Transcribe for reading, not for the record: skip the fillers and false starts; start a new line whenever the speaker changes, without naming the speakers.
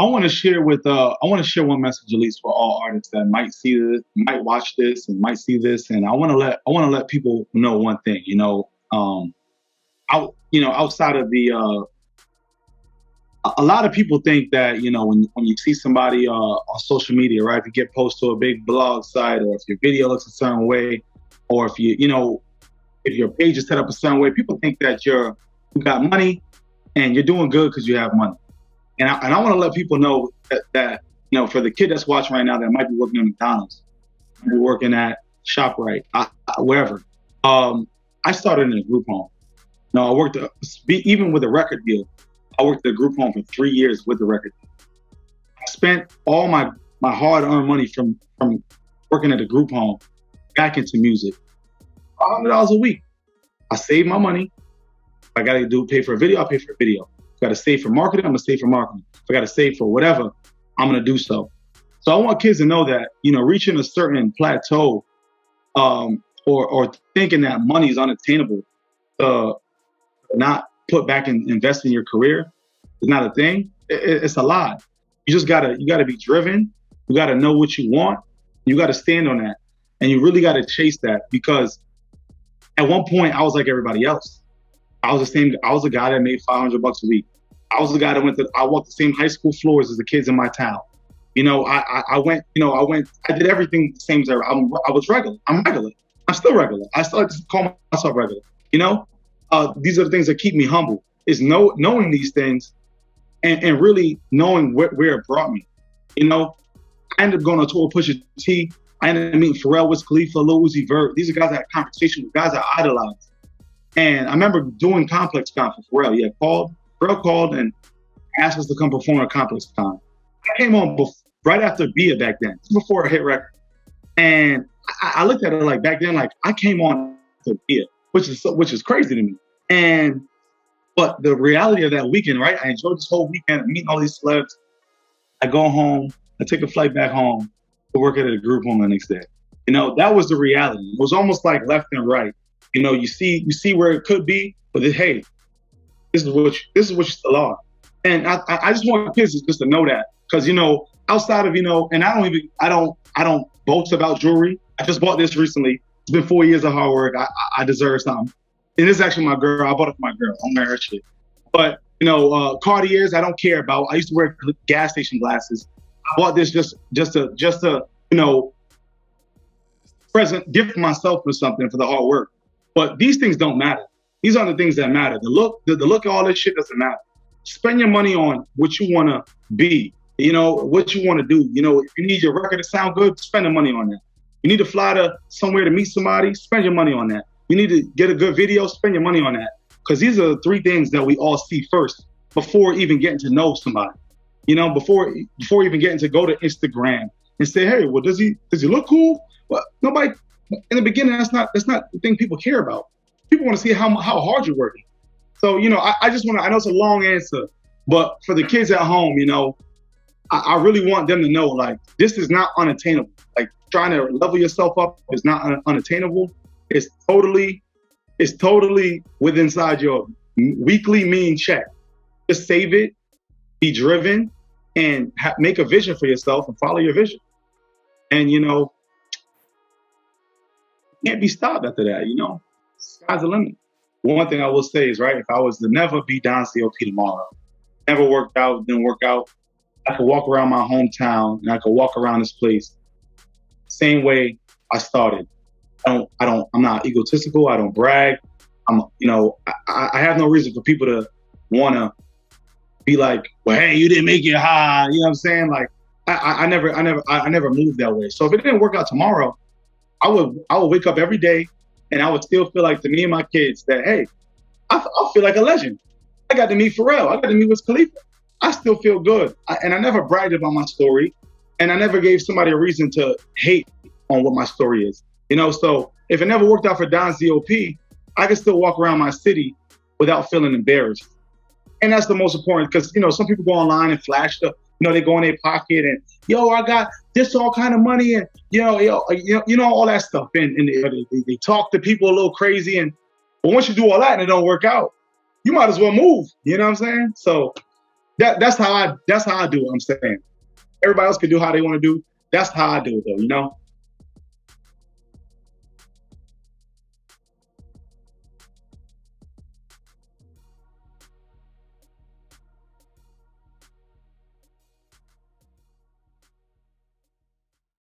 I want to share one message at least for all artists that might see this, might watch this, and might see this, and I want to let people know one thing. Outside of the a lot of people think that when you see somebody on social media, right? If you get posted to a big blog site, or if your video looks a certain way, or if if your page is set up a certain way, people think that you got money and you're doing good because you have money. And I want to let people know that for the kid that's watching right now that might be working at McDonald's, might be working at ShopRite, wherever. I started in a group home. I worked even with a record deal. I worked at a group home for 3 years with the record deal. I spent all my hard-earned money from working at a group home back into music. $100 a week. I saved my money. If I got to pay for a video, I'll pay for a video. If I got to save for marketing, I'm going to save for marketing. If I got to save for whatever, I'm going to do so. So I want kids to know that, reaching a certain plateau or thinking that money is unattainable, not put back and invest in your career is not a thing. It's a lie. You got to be driven. You got to know what you want. You got to stand on that. And you really got to chase that, because at one point I was like everybody else. I was a guy that made $500 a week. I was the guy that I walked the same high school floors as the kids in my town. I did everything the same as everyone. I was regular. I'm regular. I'm still regular. I still like to call myself regular. These are the things that keep me humble, is knowing these things and really knowing where it brought me. I ended up going on tour with Pusha T. I ended up meeting Pharrell, Wiz Khalifa, Lil Uzi Vert. These are guys I had conversations with, guys I idolized. And I remember doing Complex Con for Pharrell. Pharrell called and asked us to come perform at Complex Con. I came on right after Bia back then, before a hit record. And I looked at it like back then, like I came on to Bia, which is crazy to me. But the reality of that weekend, right? I enjoyed this whole weekend, meeting all these celebs. I go home, I take a flight back home to work at a group home the next day. That was the reality. It was almost like left and right. You see where it could be, but hey, this is what you still are. And I just want kids just to know that, because outside of and I don't boast about jewelry. I just bought this recently. It's been 4 years of hard work. I deserve something. And this is actually my girl. I bought it for my girl. I'm wearing her shit. But Cartiers, I don't care about. I used to wear gas station glasses. I bought this just to gift myself for something for the hard work. But these things don't matter. These are the things that matter. The look of all this shit doesn't matter. Spend your money on what you want to be. What you want to do. If you need your record to sound good, spend the money on that. You need to fly to somewhere to meet somebody, spend your money on that. You need to get a good video, spend your money on that. Because these are the three things that we all see first before even getting to know somebody. Before even getting to go to Instagram and say, hey, well, does he look cool? Well, nobody in the beginning, that's not the thing people care about. People want to see how hard you're working. So, I just want to, I know it's a long answer, but for the kids at home, I really want them to know, like, this is not unattainable. Like, trying to level yourself up is not unattainable. It's totally within inside your weekly mean check. Just save it, be driven, and make a vision for yourself and follow your vision. And, you can't be stopped after that, Sky's the limit. One thing I will say is, right, if I was to never be Don Zio P tomorrow, never worked out, didn't work out, I could walk around my hometown and I could walk around this place same way I started. I'm not egotistical. I don't brag. I have no reason for people to want to be like, well, hey, you didn't make it high. You know what I'm saying? Like, I never moved that way. So if it didn't work out tomorrow, I would wake up every day and I would still feel like, to me and my kids, that, hey, I feel like a legend. I got to meet Pharrell. I got to meet Wiz Khalifa. I still feel good. And I never bragged about my story. And I never gave somebody a reason to hate on what my story is. So if it never worked out for Don Zio P, I can still walk around my city without feeling embarrassed. And that's the most important, because, some people go online and flash stuff. They go in their pocket and, I got this all kind of money and, all that stuff. And they talk to people a little crazy. But once you do all that and it don't work out, you might as well move. You know what I'm saying? So that's how I do it. I'm saying everybody else can do how they want to do. That's how I do it, though. You know.